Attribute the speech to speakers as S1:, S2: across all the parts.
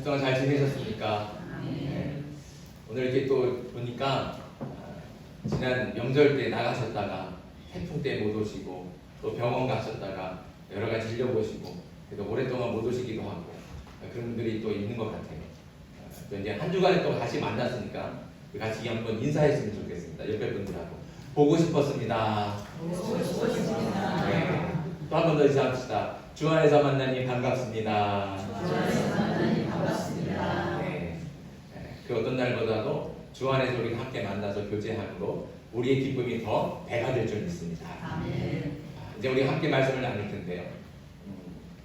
S1: 그동안 잘 지내셨습니까? 네. 오늘 이렇게 또 보니까 지난 명절 때 나가셨다가 태풍 때 못 오시고 또 병원 가셨다가 여러 가지 질려보시고 그래도 오랫동안 못 오시기도 하고 그런 분들이 또 있는 것 같아요. 또 이제 한 주간에 또 같이 만났으니까 같이 한번 인사했으면 좋겠습니다. 옆에 분들하고 보고 싶었습니다. 네. 또 한 번 더 인사합시다. 주 안에서 만나니 반갑습니다. 네. 그 어떤 날보다도 주 안에서 우리가 함께 만나서 교제함으로 우리의 기쁨이 더 배가 될 줄 믿습니다. 이제 우리가 함께 말씀을 나눌 텐데요.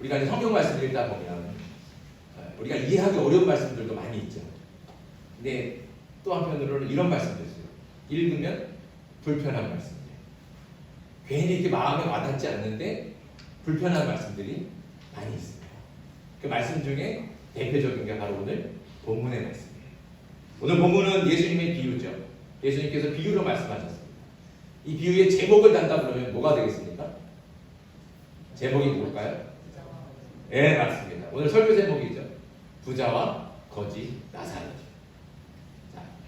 S1: 우리가 이제 성경 말씀을 읽다 보면 우리가 이해하기 어려운 말씀들도 많이 있죠. 근데 또 한편으로는 이런 말씀도 있어요. 읽으면 불편한 말씀들. 괜히 이렇게 마음에 와닿지 않는데 불편한 말씀들이 많이 있습니다. 그 말씀 중에 대표적인 게 바로 오늘 본문의 말씀이에요. 오늘 본문은 예수님의 비유죠. 예수님께서 비유로 말씀하셨습니다. 이 비유의 제목을 단다 그러면 뭐가 되겠습니까? 제목이 뭘까요? 네, 맞습니다. 오늘 설교 제목이죠. 부자와 거지 나사로죠.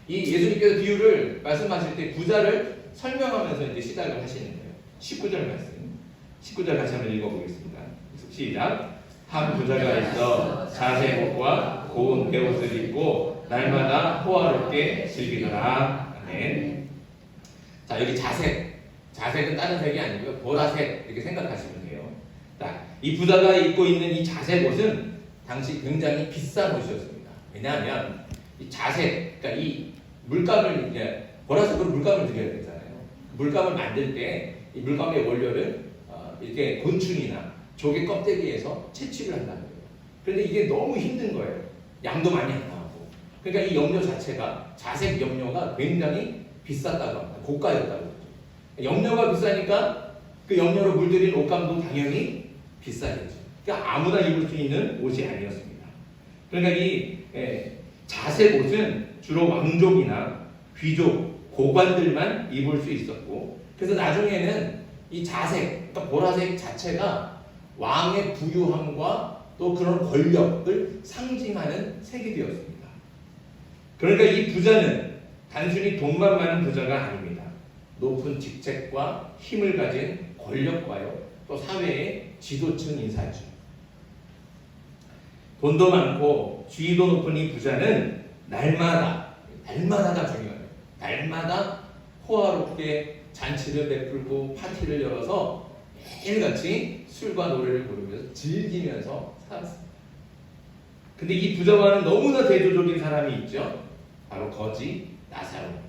S1: 이 예수님께서 비유를 말씀하실 때 부자를 설명하면서 이제 시작을 하시는 거예요. 19절 말씀. 19절 다시 한번 읽어보겠습니다. 시작. 한 부자가 있어 자색 옷과 고운 베옷을 입고 날마다 호화롭게 즐기더라. 아멘. 자, 여기 자색. 자색은 다른 색이 아니고요. 보라색 이렇게 생각하시면 돼요. 자, 이 부자가 입고 있는 이 자색 옷은 당시 굉장히 비싼 옷이었습니다. 왜냐하면 이 자색, 그러니까 이 물감을 이제 보라색으로 물감을 드려야 되잖아요. 물감을 만들 때 이 물감의 원료를 이렇게 곤충이나 조개 껍데기에서 채취를 한다는 거예요. 그런데 이게 너무 힘든 거예요. 양도 많이 안 나오고. 그러니까 이 염료 자체가 자색 염료가 굉장히 비쌌다고 합니다. 고가였다고 그러죠. 염료가 비싸니까 그 염료로 물들인 옷감도 당연히 비싸겠죠. 그러니까 아무나 입을 수 있는 옷이 아니었습니다. 그러니까 이 자색 옷은 주로 왕족이나 귀족, 고관들만 입을 수 있었고, 그래서 나중에는 이 자색, 그러니까 보라색 자체가 왕의 부유함과 또 그런 권력을 상징하는 색이 되었습니다. 그러니까 이 부자는 단순히 돈만 많은 부자가 아닙니다. 높은 직책과 힘을 가진 권력과요, 또 사회의 지도층 인사죠. 돈도 많고 지위도 높은 이 부자는 날마다가 중요해요. 날마다 호화롭게 잔치를 베풀고 파티를 열어서 매일같이 술과 노래를 부르면서 즐기면서 살았습니다. 근데 이 부자와는 너무나 대조적인 사람이 있죠. 바로 거지 나사로입니다.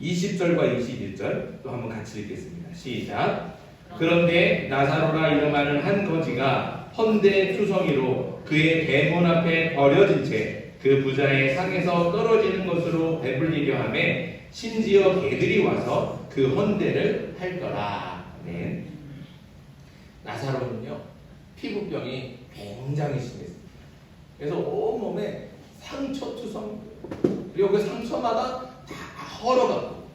S1: 20절과 21절 또 한번 같이 읽겠습니다. 시작. 그런데 나사로라 이름하는 한 거지가 헌데 투성이로 그의 대문 앞에 버려진 채 그 부자의 상에서 떨어지는 것으로 배불리려 하매 심지어 개들이 와서 그 헌대를 핥더라. 네. 나사로는요, 피부병이 굉장히 심했습니다. 그래서 온몸에 상처투성, 그리고 그 상처마다 다 헐어가고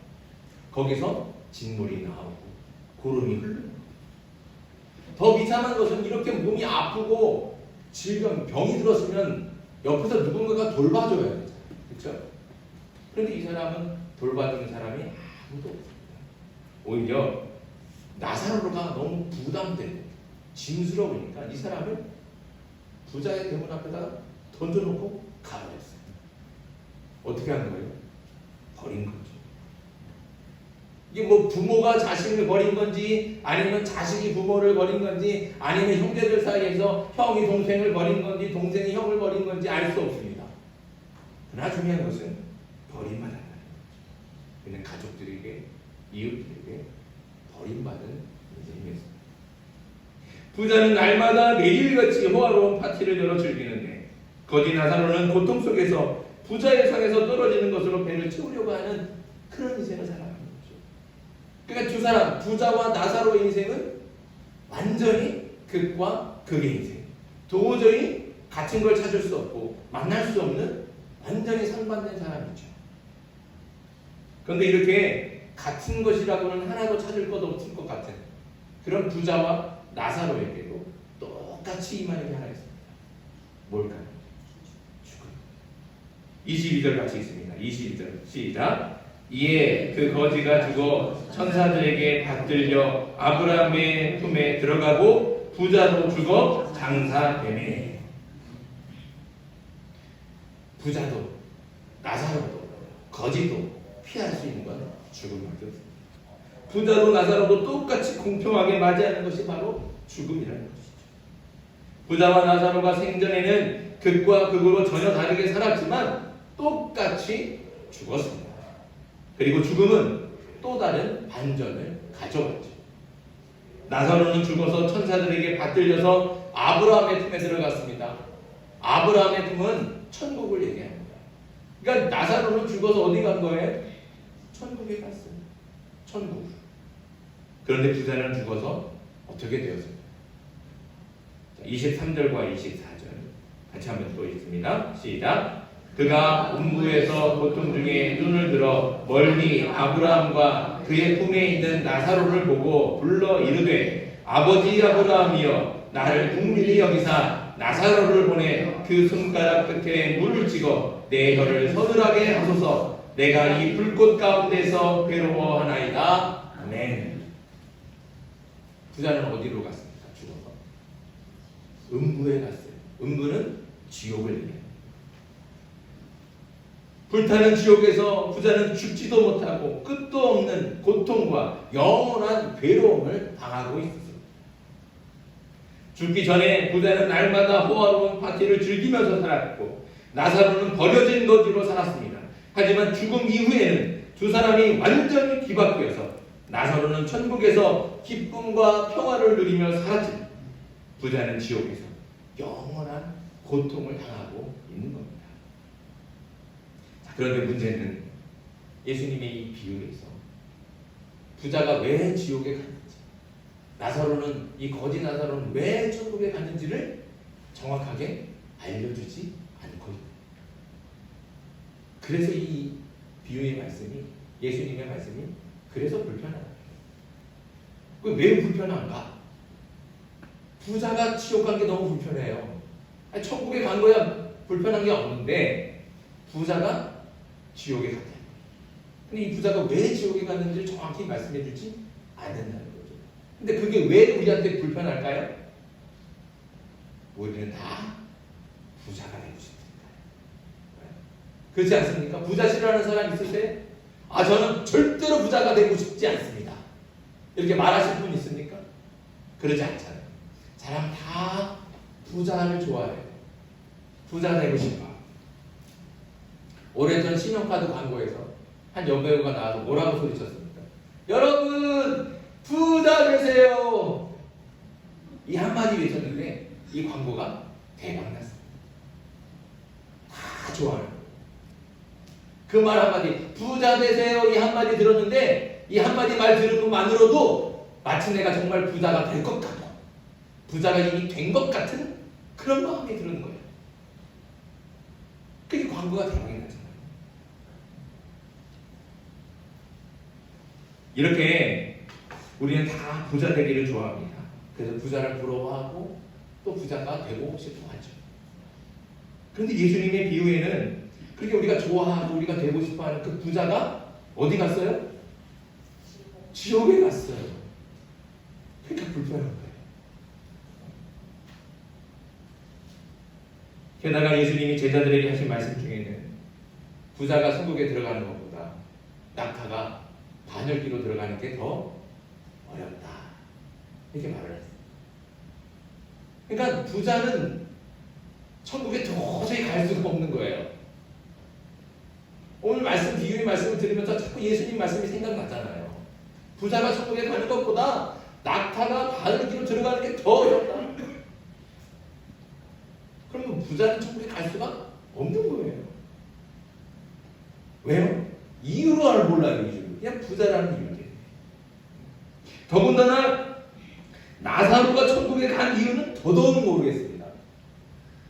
S1: 거기서 진물이 나오고 고름이 흐르고, 더 비참한 것은 이렇게 몸이 아프고 질병, 병이 들었으면 옆에서 누군가가 돌봐줘야 되잖아요. 그렇죠? 그런데 이 사람은 돌봐주는 사람이 아무도 없습니다. 오히려 나사로가 너무 부담되고 짐스러우니까 이 사람을 부자의 대문 앞에다가 던져놓고 가버렸어요. 어떻게 하는 거예요? 버린 거죠. 이게 뭐 부모가 자식을 버린 건지, 아니면 자식이 부모를 버린 건지, 아니면 형제들 사이에서 형이 동생을 버린 건지, 동생이 형을 버린 건지 알 수 없습니다. 그러나 중요한 것은 버림받았다는 거죠. 그냥 가족들에게, 이웃들에게 버림받은 인생이었습니다. 부자는 날마다 매일같이 호화로운 파티를 열어 즐기는데, 거지 나사로는 고통 속에서 부자의 상에서 떨어지는 것으로 배를 채우려고 하는 그런 인생을 살아갑니다. 그러니까 두 사람, 부자와 나사로의 인생은 완전히 극과 극의 인생. 도저히 같은 걸 찾을 수 없고 만날 수 없는 완전히 상반된 사람이죠. 그런데 이렇게 같은 것이라고는 하나도 찾을 것 없을 것 같은 그런 부자와 나사로에게도 똑같이 임하는 게 하나 있습니다. 뭘까요? 22절 같이 있습니다. 22절 시작. 이에 그 거지가 죽어 천사들에게 받들려 아브라함의 품에 들어가고 부자도 죽어 장사되매. 부자도 나사로도 거지도 피할 수 있는 건 죽음밖에 없습니다. 부자도 나사로도 똑같이 공평하게 맞이하는 것이 바로 죽음이라는 것이죠. 부자와 나사로가 생전에는 극과 극으로 전혀 다르게 살았지만 똑같이 죽었습니다. 그리고 죽음은 또 다른 반전을 가져왔죠. 나사로는 죽어서 천사들에게 받들려서 아브라함의 품에 들어갔습니다. 아브라함의 품은 천국을 얘기합니다. 그러니까 나사로는 죽어서 어디 간 거예요? 천국에 갔어요. 천국. 그런데 부자는 죽어서 어떻게 되었습니까? 23절과 24절 같이 한번 읽어보겠습니다. 시작. 그가 음부에서 고통 중에 눈을 들어 멀리 아브라함과 그의 품에 있는 나사로를 보고 불러 이르되 아버지 아브라함이여 나를 긍휼히 여기사 나사로를 보내 그 손가락 끝에 물을 찍어 내 혀를 서늘하게 하소서. 내가 이 불꽃 가운데서 괴로워하나이다. 아멘. 부자는 어디로 갔습니까? 죽어서 음부에 갔어요. 음부는 지옥을 얘기해요. 불타는 지옥에서 부자는 죽지도 못하고 끝도 없는 고통과 영원한 괴로움을 당하고 있었습니다. 죽기 전에 부자는 날마다 호화로운 파티를 즐기면서 살았고 나사로는 버려진 거지로 살았습니다. 하지만 죽음 이후에는 두 사람이 완전히 뒤바뀌어서 나사로는 천국에서 기쁨과 평화를 누리며 살았지만 부자는 지옥에서 영원한 고통을 당하고 있는 겁니다. 그런데 문제는 예수님의 이 비유에서 부자가 왜 지옥에 갔는지, 나사로는 이 거지 나사로는 왜 천국에 갔는지를 정확하게 알려주지 않고 있다. 그래서 이 비유의 말씀이, 예수님의 말씀이 그래서 불편하다. 왜 불편한가? 부자가 지옥 간 게 너무 불편해요. 아니, 천국에 간 거야 불편한 게 없는데 부자가 지옥에 갔다. 근데 이 부자가 왜 지옥에 갔는지를 정확히 말씀해 주지 않는다는 거죠. 근데 그게 왜 우리한테 불편할까요? 우리는 다 부자가 되고 싶습니다. 그렇지 않습니까? 부자 싫어하는 사람 있으세요? 아, 저는 절대로 부자가 되고 싶지 않습니다. 이렇게 말하실 분 있습니까? 그러지 않잖아요. 사람 다 부자를 좋아해요. 부자 되고 싶어. 오래전 신용카드 광고에서 한 여배우가 나와서 뭐라고 소리쳤습니까? 여러분 부자 되세요. 이 한마디 외쳤는데 이 광고가 대박났습니다. 다 좋아요. 그 말 한마디, 부자 되세요, 이 한마디 들었는데 이 한마디 말 들은 것만으로도 마치 내가 정말 부자가 될 것 같아, 부자가 이미 된 것 같은 그런 마음이 드는 거예요. 그게 광고가 대박이 나잖아요. 이렇게 우리는 다 부자 되기를 좋아합니다. 그래서 부자를 부러워하고 또 부자가 되고 싶어 하죠. 그런데 예수님의 비유에는 그렇게 우리가 좋아하고 우리가 되고 싶어 하는 그 부자가 어디 갔어요? 지옥에 갔어요. 그러니까 불편한 거예요. 게다가 예수님이 제자들에게 하신 말씀 중에는 부자가 천국에 들어가는 것보다 낙타가 바늘기로 들어가는 게 더 어렵다, 이렇게 말을 했어요. 그러니까 부자는 천국에 도저히 갈 수가 없는 거예요. 오늘 말씀, 비유의 말씀을 들으면서 자꾸 예수님 말씀이 생각나잖아요. 부자가 천국에 가는 것보다 낙타가 바늘기로 들어가는 게 더 어렵다. 그러면 부자는 천국에 갈 수가 없는 거예요. 왜요? 이유를 몰라요. 이유. 그냥 부자라는 이유예요. 더군다나 나사로가 천국에 간 이유는 더더욱 모르겠습니다.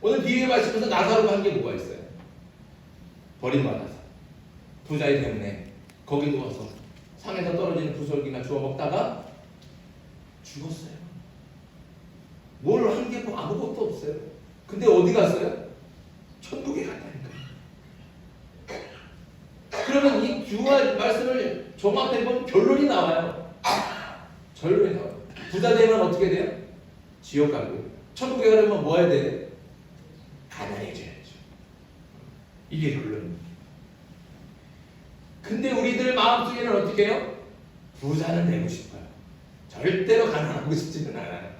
S1: 오늘 비유의 말씀에서 나사로가 한 게 뭐가 있어요? 버림받아서 부자이 때문에 거기 누워서 상에서 떨어지는 부설기나 주워 먹다가 죽었어요. 뭘 한 게 뭐 아무것도 없어요. 근데 어디 갔어요? 천국에 갔다니까요. 두 말씀을 종합해보면 결론이 나와요. 결론이 나와요. 부자 되면 어떻게 돼요? 지옥 가고. 천국에 가려면 뭐 해야 돼? 가난해져야죠. 이게 결론입니다. 근데 우리들 마음속에는 어떻게 해요? 부자는 되고 싶어요. 절대로 가난하고 싶지는 않아요.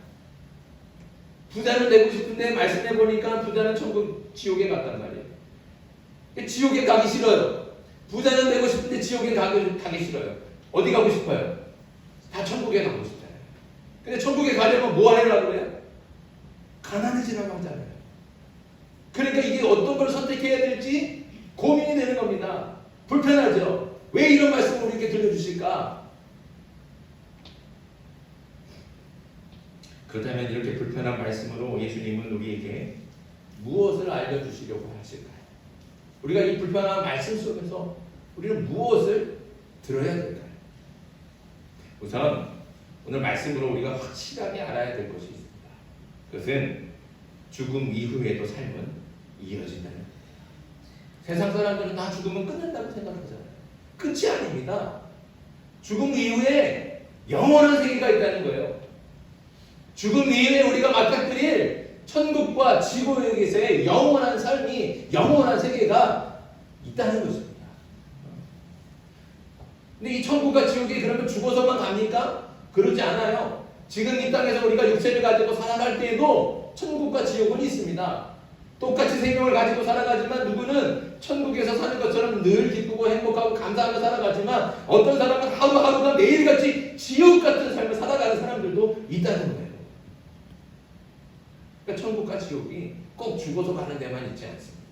S1: 부자는 되고 싶은데 말씀해보니까 부자는 천국, 지옥에 갔단 말이에요. 지옥에 가기 싫어요. 부자는 되고 싶은데 지옥에 가기 싫어요. 어디 가고 싶어요? 다 천국에 가고 싶잖아요. 근데 천국에 가려면 뭐 하려고 그래요? 가난해지라고 하잖아요. 그러니까 이게 어떤 걸 선택해야 될지 고민이 되는 겁니다. 불편하죠? 왜 이런 말씀을 우리에게 들려주실까? 그렇다면 이렇게 불편한 말씀으로 예수님은 우리에게 무엇을 알려주시려고 하실까요? 우리가 이 불편한 말씀 속에서 우리는 무엇을 들어야 될까요? 우선 오늘 말씀으로 우리가 확실하게 알아야 될 것이 있습니다. 그것은 죽음 이후에도 삶은 이어진다는 겁니다. 세상 사람들은 다 죽으면 끝난다고 생각하잖아요. 끝이 아닙니다. 죽음 이후에 영원한 세계가 있다는 거예요. 죽음 이후에 우리가 맞닥뜨릴 천국과 지구에게서의 영원한 삶이, 영원한 세계가 있다는 것입니다. 근데 이 천국과 지옥이 그러면 죽어서만 갑니까? 그러지 않아요. 지금 이 땅에서 우리가 육체를 가지고 살아갈 때에도 천국과 지옥은 있습니다. 똑같이 생명을 가지고 살아가지만 누구는 천국에서 사는 것처럼 늘 기쁘고 행복하고 감사하며 살아가지만 어떤 사람은 하루하루가 매일같이 지옥 같은 삶을 살아가는 사람들도 있다는 거예요. 그러니까 천국과 지옥이 꼭 죽어서 가는 데만 있지 않습니다.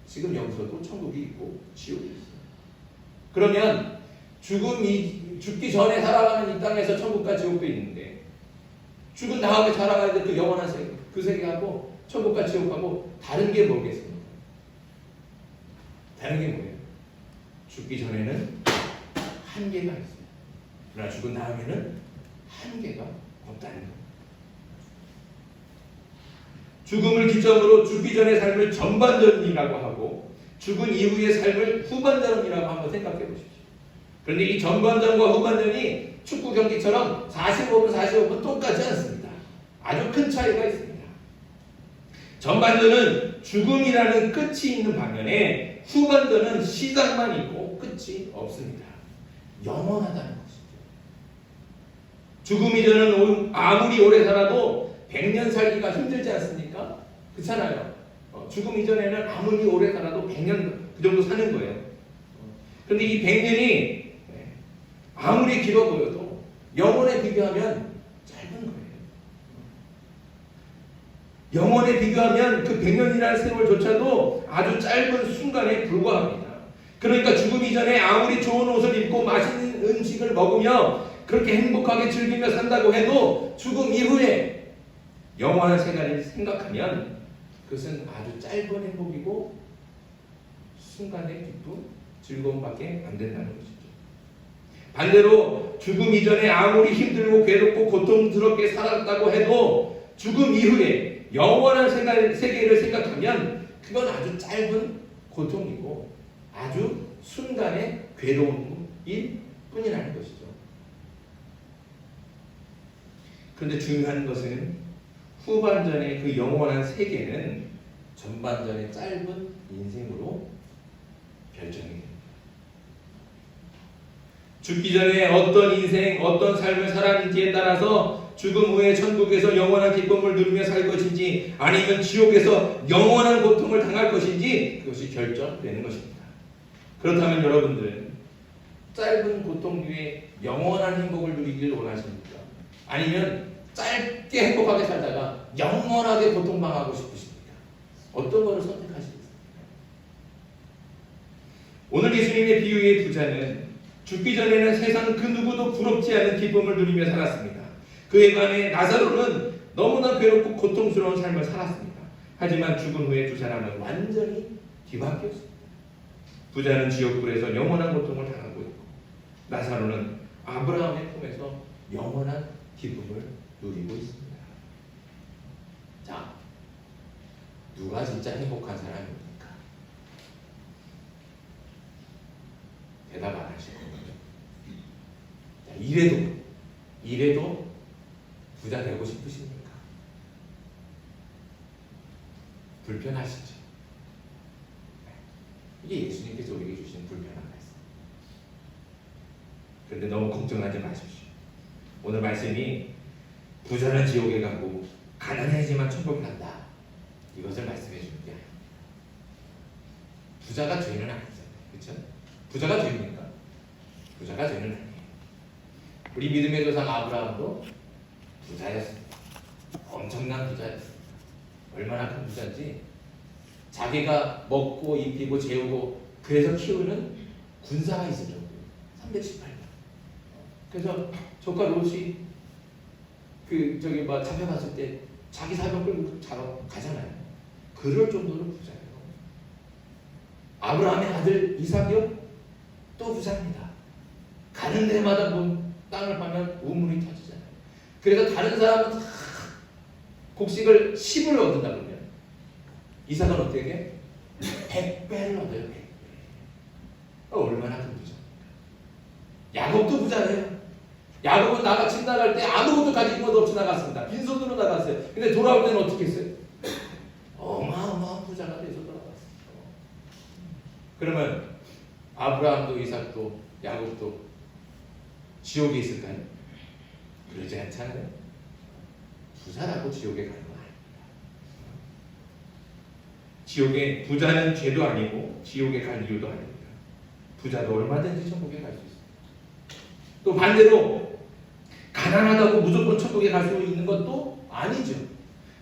S1: 지금 여기서도 천국이 있고 지옥이 있어요. 그러면 죽기 전에 살아가는 이 땅에서 천국과 지옥도 있는데 죽은 다음에 살아가야 될 그 영원한 세계, 그 세계하고 천국과 지옥하고 다른 게 뭐겠습니까? 다른 게 뭐예요? 죽기 전에는 한계가 있어요. 그러나 죽은 다음에는 한계가 없다는 거예요. 죽음을 기점으로 죽기 전의 삶을 전반전이라고 하고 죽은 이후의 삶을 후반전이라고 한번 생각해 보십시오. 그런데 이 전반전과 후반전이 축구 경기처럼 45분, 45분 똑같지 않습니다. 아주 큰 차이가 있습니다. 전반전은 죽음이라는 끝이 있는 반면에 후반전은 시작만 있고 끝이 없습니다. 영원하다는 것이죠. 죽음 이전은 아무리 오래 살아도 100년 살기가 힘들지 않습니까? 그렇잖아요. 죽음 이전에는 아무리 오래 살아도 100년 그 정도 사는 거예요. 그런데 이 100년이 아무리 길어 보여도 영원에 비교하면 짧은 거예요. 영원에 비교하면 그 100년이라는 세월조차도 아주 짧은 순간에 불과합니다. 그러니까 죽음 이전에 아무리 좋은 옷을 입고 맛있는 음식을 먹으며 그렇게 행복하게 즐기며 산다고 해도 죽음 이후에 영원한 생활을 생각하면 그것은 아주 짧은 행복이고 순간의 기쁨, 즐거움밖에 안 된다는 것이죠. 반대로 죽음 이전에 아무리 힘들고 괴롭고 고통스럽게 살았다고 해도 죽음 이후에 영원한 세계를 생각하면 그건 아주 짧은 고통이고 아주 순간의 괴로움일 뿐이라는 것이죠. 그런데 중요한 것은 후반전의 그 영원한 세계는 전반전의 짧은 인생으로 결정이 됩니다. 죽기 전에 어떤 인생, 어떤 삶을 살았는지에 따라서 죽음 후에 천국에서 영원한 기쁨을 누리며 살 것인지 아니면 지옥에서 영원한 고통을 당할 것인지 그것이 결정되는 것입니다. 그렇다면 여러분들은 짧은 고통 뒤에 영원한 행복을 누리기를 원하십니까? 아니면 짧게 행복하게 살다가 영원하게 고통당하고 싶으십니까? 어떤 것을 선택하시겠습니까? 오늘 예수님의 비유의 부자는 죽기 전에는 세상 그 누구도 부럽지 않은 기쁨을 누리며 살았습니다. 그에 반해 나사로는 너무나 괴롭고 고통스러운 삶을 살았습니다. 하지만 죽은 후에 두 사람은 완전히 뒤바뀌었습니다. 부자는 지옥불에서 영원한 고통을 당하고 있고 나사로는 아브라함의 품에서 영원한 기쁨을 누리고 있습니다. 자, 누가 진짜 행복한 사람입니까? 대답 안 하시거든요. 이래도 부자 되고 싶으십니까? 불편하시죠? 이게 예수님께서 우리에게 주신 불편한 말씀. 그런데 너무 걱정하지 마십시오. 오늘 말씀이 부자는 지옥에 가고 가난해지만 천국에 간다, 이것을 말씀해 주는 게 아니에요. 부자가 죄는 아니잖아요. 그렇죠? 부자가 죄입니까? 부자가 죄는 아니에요. 우리 믿음의 조상 아브라함도 부자였습니다. 엄청난 부자였습니다. 얼마나 큰 부자인지 자기가 먹고 입히고 재우고 그래서 키우는 군사가 있을 정도예요. 318명. 그래서 조카 롯이 잡혀갔을 때 자기 사명 끌고 가잖아요. 그럴 정도로 부자예요. 아브라함의 아들 이삭이요, 또 부자입니다. 가는 데마다 땅을 파면 우물이 터지잖아요. 그래서 다른 사람은 다 곡식을 10을 얻는다 그러면 이삭은 어떻게 100배를 얻어요. 100배. 얼마나 큰 부자입니까? 야곱도 부자예요. 야곱은 집 나갈 때 아무것도 가진 것 없이 나갔습니다. 빈손으로 나갔어요. 근데 돌아올 때는 어떻게 했어요? 어마어마한 부자가 돼서 돌아왔어요. 그러면 아브라함도 이삭도 야곱도 지옥에 있을까요? 그러지 않잖아요. 부자라고 지옥에 가는 건 아닙니다. 지옥에 부자는 죄도 아니고 지옥에 갈 이유도 아닙니다. 부자도 얼마든지 천국에 갈 수 있습니다. 또 반대로 가난하다고 무조건 천국에 갈 수 있는 것도 아니죠.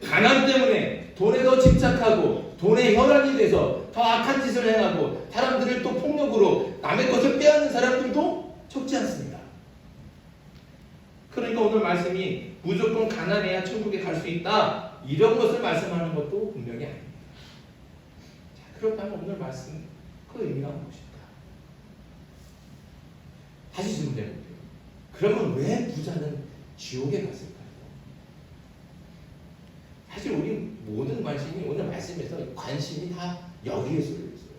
S1: 가난 때문에 돈에 더 집착하고 돈에 혈안이 돼서 더 악한 짓을 행하고 사람들을 또 폭력으로 남의 것을 빼앗는 사람들도 적지 않습니다. 그러니까 오늘 말씀이 무조건 가난해야 천국에 갈 수 있다, 이런 것을 말씀하는 것도 분명히 아닙니다. 자, 그렇다면 오늘 말씀 그 의미가 무엇일까? 다시 질문해볼게요. 그러면 왜 부자는 지옥에 갔을까요? 사실 우리 모든 관심이 오늘 말씀에서 관심이 다 여기에 쏠려 있어요.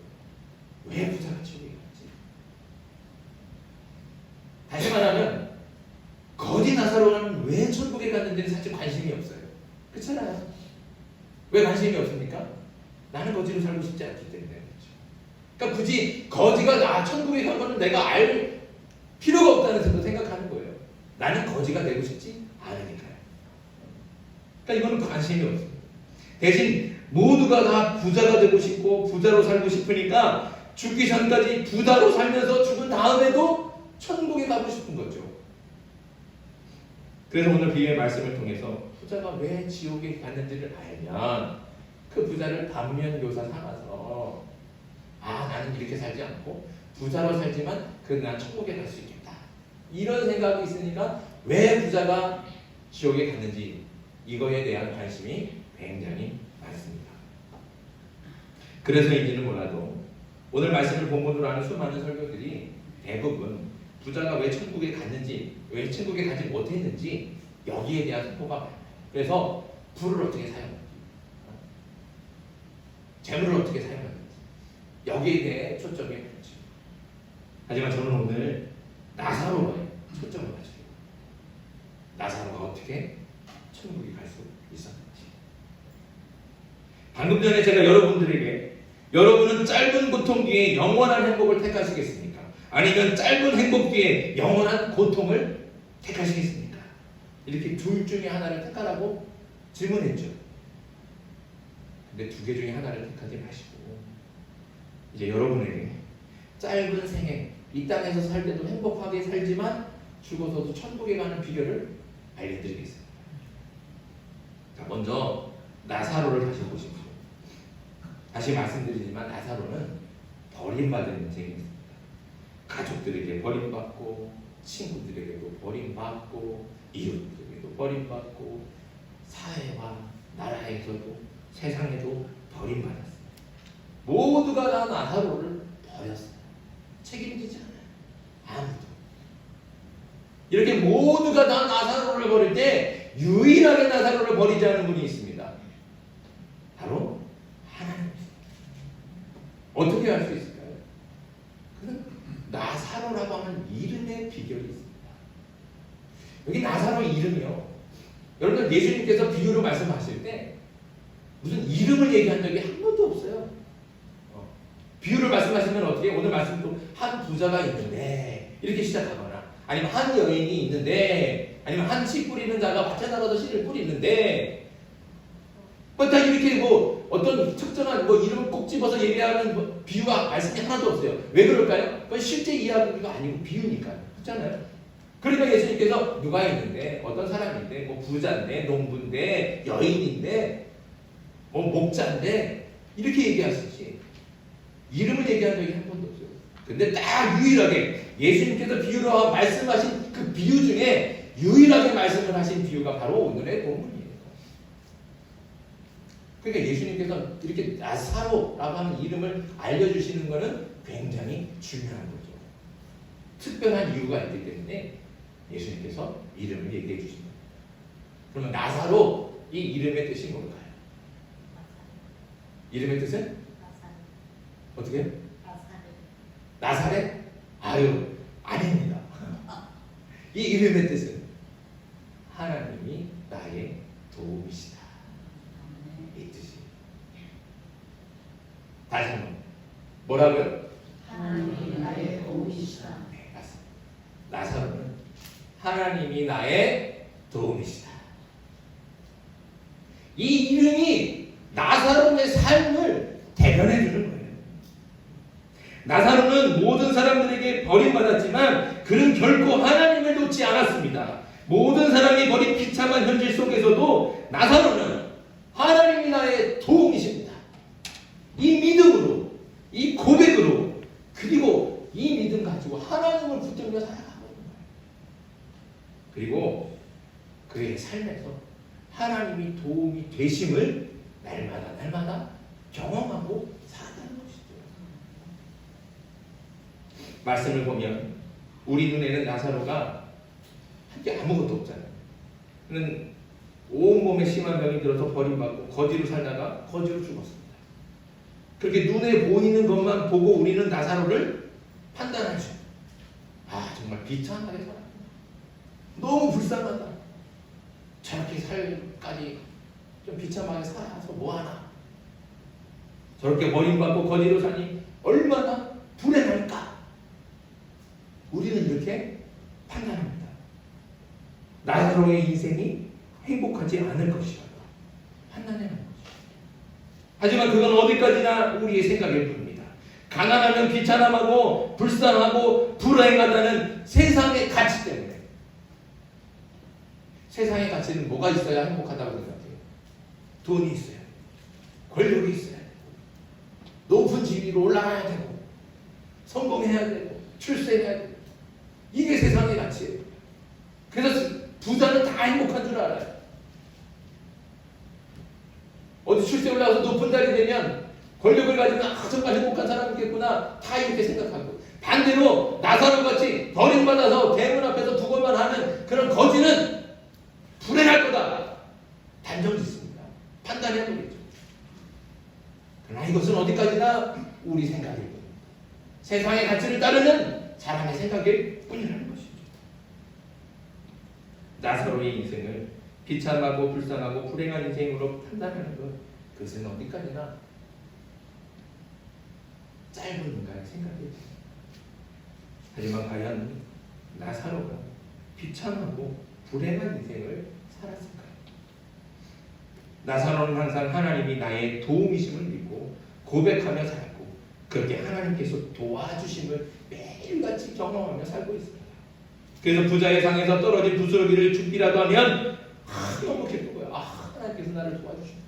S1: 왜 부자가 지옥에 갔지? 다시 말하면 거지 나사로는 왜 천국에 갔는지는 사실 관심이 없어요. 그렇잖아요. 왜 관심이 없습니까? 나는 거지로 살고 싶지 않기 때문에 그렇죠. 그러니까 굳이 거지가 천국에 간 거는 내가 알 필요가 없다는 생각하는 거예요. 나는 거지가 되고 싶지 않으니까요. 그러니까 이거는 관심이 없습니다. 대신 모두가 다 부자가 되고 싶고 부자로 살고 싶으니까 죽기 전까지 부자로 살면서 죽은 다음에도 천국에 가고 싶은 거죠. 그래서 오늘 비유의 말씀을 통해서 부자가 왜 지옥에 갔는지를 알면 그 부자를 반면교사 삼아서 나는 이렇게 살지 않고 부자로 살지만 난 천국에 갈 수 있겠다, 이런 생각이 있으니까 왜 부자가 지옥에 갔는지 이거에 대한 관심이 굉장히 많습니다. 그래서인지는 몰라도 오늘 말씀을 본문으로 하는 수많은 설교들이 대부분 부자가 왜 천국에 갔는지, 왜 천국에 가지 못했는지 여기에 대한 선포가 많아요. 그래서 부를 어떻게 사용하는지, 재물을 어떻게 사용하는지 여기에 대해 초점이 많죠. 하지만 저는 오늘 나사로에 초점을 맞추려고. 나사로가 어떻게 천국에 갈 수 있었는지. 방금 전에 제가 여러분들에게 여러분은 짧은 고통 뒤에 영원한 행복을 택하시겠습니까? 아니면 짧은 행복 뒤에 영원한 고통을 택하시겠습니까? 이렇게 둘 중에 하나를 택하라고 질문했죠. 근데 두 개 중에 하나를 택하지 마시고 이제 여러분에게 짧은 생애, 이 땅에서 살 때도 행복하게 살지만 죽어서도 천국에 가는 비결을 알려드리겠습니다. 자, 먼저 나사로를 다시 보십시오. 다시 말씀드리지만 나사로는 버림받은 인생이었습니다. 가족들에게 버림받고 친구들에게도 버림받고 이웃들에게도 버림받고 사회와 나라에서도 세상에도 버림받았습니다. 모두가 다 나사로를 버렸어요. 책임지지 않아요. 아무도. 이렇게 모두가 다 나사로를 버릴 때 유일하게 나사로를 버리지 않은 분이 있습니다. 바로 하나님입니다. 어떻게 할 수 있을까요? 그는 나사로 나사로의 이름이요. 여러분들 예수님께서 비유로 말씀하실 때 무슨 이름을 얘기한 적이 한 번도 없어요. 비유를 말씀하시면 어떻게 오늘 말씀도 한 부자가 있는데 이렇게 시작하거나 아니면 한 여인이 있는데 아니면 한 씨 뿌리는 자가 밭에 나가서 씨를 뿌리는데 다 이렇게 뭐 어떤 특정한 뭐 이름을 꼭 집어서 얘기하는 뭐 비유가 말씀이 하나도 없어요. 왜 그럴까요? 그건 실제 이야기가 아니고 비유니까요. 그렇잖아요. 그러니까 예수님께서 누가 있는데 어떤 사람인데 뭐 부자인데 농부인데 여인인데 뭐 목자인데 이렇게 얘기하시지 이름을 얘기한 적이 한 번도 없어요. 근데 딱 유일하게 예수님께서 비유로 말씀하신 그 비유 중에 유일하게 말씀을 하신 비유가 바로 오늘의 본문이에요. 그러니까 예수님께서 이렇게 나사로라고 하는 이름을 알려주시는 것은 굉장히 중요한 거죠. 특별한 이유가 있기 때문에 예수님께서 이름을 얘기해 주십니다. 그러면 나사로 이 이름의 뜻이 뭘까요? 이름의 뜻은? 어떻게 해요? 나사렛? 아유, 아닙니다. 이 이름의 뜻은 하나님이 나의 도움이시다. 이 뜻이. 다시 한번. 뭐라고요?
S2: 하나님이 나의 도움이시다.
S1: 네, 맞습니다. 나사로는 하나님이 나의 도움이시다. 이 이름이 나사로의 삶을 대변해 주는 거예요. 나사로는 모든 사람들에게 버림받았지만 그는 결코 하나님을 놓지 않았습니다. 모든 사람이 버린 비참한 현실 속에서도 나사로는 하나님이 나의 도움이십니다. 이 믿음으로, 이 고백으로, 그리고 이 믿음 가지고 하나님을 붙들며 살아가고 있는 거예요. 그리고 그의 삶에서 하나님이 도움이 되심을 날마다 경험하고 살아가는 것이죠. 말씀을 보면 우리 눈에는 나사로가 한게 아무것도 없잖아요. 그는 온몸에 심한 병이 들어서 버림받고 거지로 살다가 거지로 죽었습니다. 그렇게 눈에 보이는 것만 보고 우리는 나사로를 판단하죠. 아, 정말 비참하게 살았구나. 너무 불쌍하다. 저렇게 살까지 좀 비참하게 살아서 뭐하나. 저렇게 버림받고 거지로 사니 얼마나 불행할까. 우리는 이렇게 판단합니다. 나사로의 인생이 행복하지 않을 것이라고 판단해는 거죠. 하지만 그건 어디까지나 우리의 생각일 뿐입니다. 가난하면 비참하고 불쌍하고 불행하다는 세상의 가치 때문에. 세상의 가치는 뭐가 있어야 행복하다고 생각해요? 돈이 있어야 돼요. 권력이 있어야 돼요. 높은 지위로 올라가야 되고 성공해야 되고 출세해야 되고 이게 세상의 가치예요. 그래서 부자는 다 행복한 줄 알아요. 어디 출세 올라가서 높은 자리 되면 권력을 가지면 정말 행복한 사람이겠구나 다 이렇게 생각하고 반대로 나사로같이 버림받아서 대문 앞에서 두고만 하는 그런 거지는 불행할 거다. 단정 짓습니다. 판단해버리죠. 그러나 이것은 어디까지나 우리 생각일 뿐입니다. 세상의 가치를 따르는 사람의 생각일 뿐이라는 것이죠. 나사로의 인생을 비참하고 불쌍하고 불행한 인생으로 판단하는 것, 그것은 어디까지나 짧은 인간의 생각이에요. 하지만 과연 나사로가 비참하고 불행한 인생을 살았을까요? 나사로는 항상 하나님이 나의 도움이심을 믿고 고백하며 살고 그렇게 하나님께서 도와주심을 매일같이 경험하며 살고 있습니다. 그래서 부자의 상에서 떨어진 부스러기를 줍기라도 하면 너무 기쁜 거예요. 하나님께서 나를 도와주신다.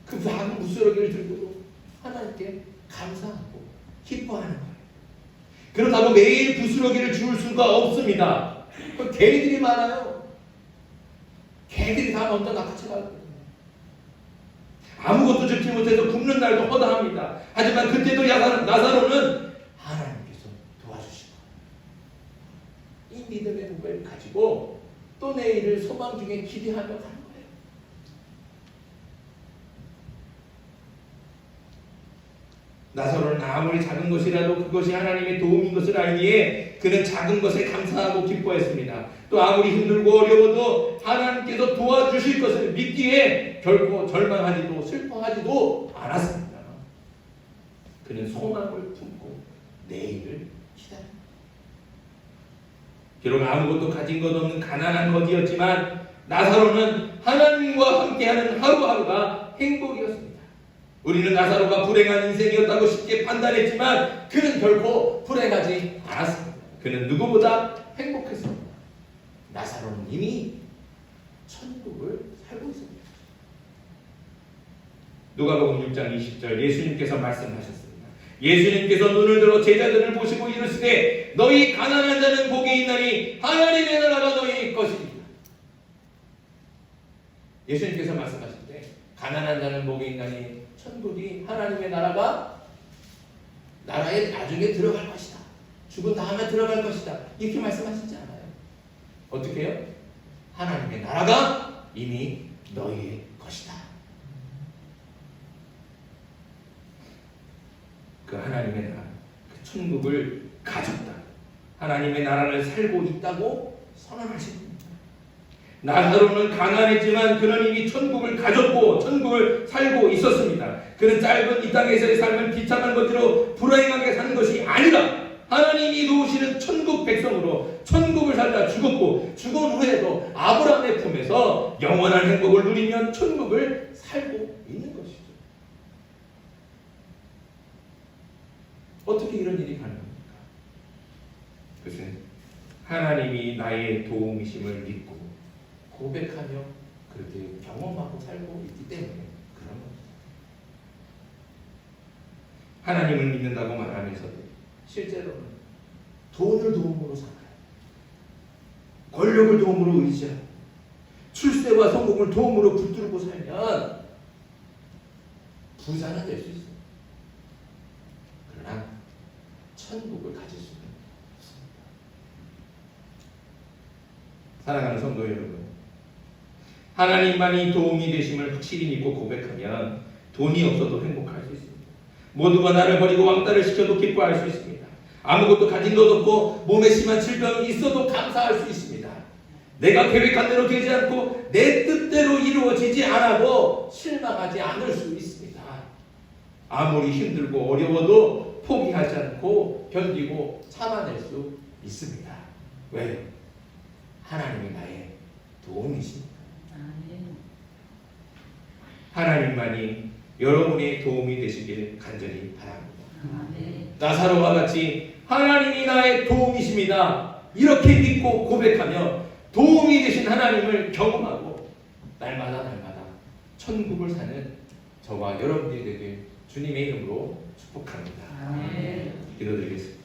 S1: 그 작은 부스러기를 들고도 하나님께 감사하고 기뻐하는 거예요. 그렇다고 매일 부스러기를 줄 수가 없습니다. 그 개들이 많아요. 개들이 다 먼저 낚아채 가거든요. 아무것도 줍지 못해서 굶는 날도 허다합니다. 하지만 그때도 나사로는 하나님께서 도와주시고 이 믿음의 고백을 가지고 또 내일을 소망 중에 기대하며 가는 거예요. 나사로는 아무리 작은 것이라도 그것이 하나님의 도움인 것을 알기에 그는 작은 것에 감사하고 기뻐했습니다. 또 아무리 힘들고 어려워도 하나님께서 도와주실 것을 믿기에 결코 절망하지도 슬퍼하지도 않았습니다. 그는 소망을 품고 내일을 기다립니다. 비록 아무것도 가진 것 없는 가난한 거지였지만 나사로는 하나님과 함께하는 하루하루가 행복이었습니다. 우리는 나사로가 불행한 인생이었다고 쉽게 판단했지만 그는 결코 불행하지 않았습니다. 그는 누구보다 행복했습니다. 나사로는 이미 천국을 살고 있습니다. 누가복음 6장 20절 예수님께서 말씀하셨습니다. 예수님께서 눈을 들어 제자들을 보시고 이르시되 너희 가난한 자는 복이 있나니 하나님의 나라가 너희 것이니라. 예수님께서 말씀하실 때 가난한 자는 복이 있나니 천국이 하나님의 나라에 나중에 들어갈 것이다. 죽은 다음에 들어갈 것이다. 이렇게 말씀하시지 않아요. 어떻게 해요? 하나님의 나라가 이미 너희의 것이다. 그 하나님의 나라, 그 천국을 가졌다. 하나님의 나라를 살고 있다고 선언하십니다. 나사로는 가난했지만 그는 이미 천국을 가졌고 천국을 살고 있었습니다. 그는 짧은 이 땅에서의 삶을 비참한 것으로 불행하게 사는 것이 아니라 하나님이 놓으시는 천국 백성으로 천국을 살다 죽었고 죽은 후에도 아브라함의 품에서 영원한 행복을 누리며 천국을 살고 있는 것이죠. 어떻게 이런 일이 가능합니까? 그것은 하나님이 나의 도움이심을 믿고 고백하며 그렇게 경험하고 살고 있기 때문에 그런 겁니다. 하나님을 믿는다고 말하면서도 실제로는 돈을 도움으로 삼아요. 권력을 도움으로 의지하고 출세와 성공을 도움으로 붙들고 살면 부자는 될 수 있어요. 그러나 천국을 가질 수는 없습니다. 사랑하는 성도 여러분, 하나님만이 도움이 되심을 확실히 믿고 고백하면 돈이 없어도 행복할 수 있습니다. 모두가 나를 버리고 왕따를 시켜도 기뻐할 수 있습니다. 아무것도 가진 것 없고 몸에 심한 질병이 있어도 감사할 수 있습니다. 내가 계획한 대로 되지 않고 내 뜻대로 이루어지지 않아도 실망하지 않을 수 있습니다. 아무리 힘들고 어려워도 포기하지 않고 견디고 참아낼 수 있습니다. 왜요? 하나님이 나의 도움이십니다. 하나님만이 여러분의 도움이 되시길 간절히 바랍니다. 나사로와 같이 하나님이 나의 도움이십니다. 이렇게 믿고 고백하며 도움이 되신 하나님을 경험하고 날마다 천국을 사는 저와 여러분들이 되길 주님의 이름으로 축복합니다. 기도드리겠습니다.